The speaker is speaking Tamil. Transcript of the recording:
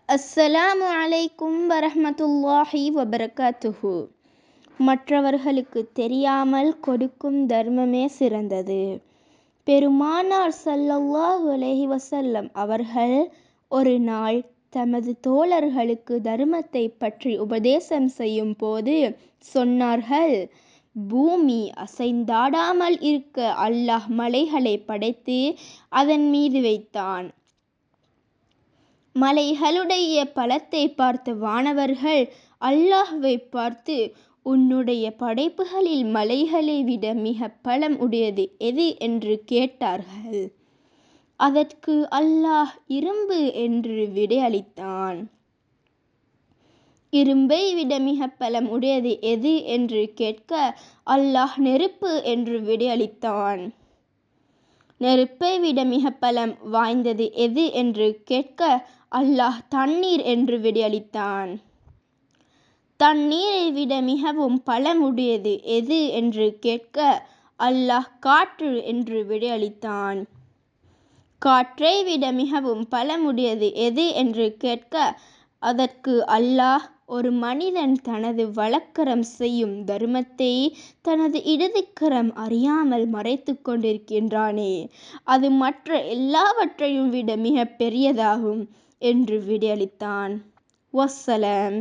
அஸ்ஸலாமு அலைக்கும் வரஹ்மத்துல்லாஹி வபரகாத்துஹு. மற்றவர்களுக்கு தெரியாமல் கொடுக்கும் தர்மமே சிறந்தது. பெருமானார் ஸல்லல்லாஹு அலைஹி வஸல்லம் அவர்கள் ஒரு நாள் தமது தோழர்களுக்கு தர்மத்தை பற்றி உபதேசம் செய்யும் போது சொன்னார்கள், பூமி அசைந்தாடாமல் இருக்க அல்லாஹ் மலைகளை படைத்து அதன் மீது வைத்தான். மலைகளுடைய பலத்தை பார்த்த வானவர்கள் அல்லாஹ்வை பார்த்து, உன்னுடைய படைப்புகளில் மலைகளை விட மிக பலம் உடையது எது என்று கேட்டார்கள். அதற்கு அல்லாஹ் இரும்பு என்று விடையளித்தான். இரும்பை விட மிக பலம் உடையது எது என்று கேட்க அல்லாஹ் நெருப்பு என்று விடையளித்தான். நெருப்பை விட மிக பலம் வாய்ந்தது எது என்று கேட்க அல்லாஹ் தண்ணீர் என்று விடையளித்தான். தண்ணீரை விட மிகவும் பலமுடையது எது என்று கேட்க அல்லாஹ் காற்று என்று விடையளித்தான். காற்றை விட மிகவும் பலமுடையது எது என்று கேட்க அதற்கு அல்லாஹ், ஒரு மனிதன் தனது வலக்கரம் செய்யும் தர்மத்தை தனது இடதுக்கரம் அறியாமல் மறைத்து கொண்டிருக்கின்றானே, அது மற்ற எல்லாவற்றையும் விட மிக பெரியதாகும் என்று விடையளித்தான். வஸ்ஸலாம்.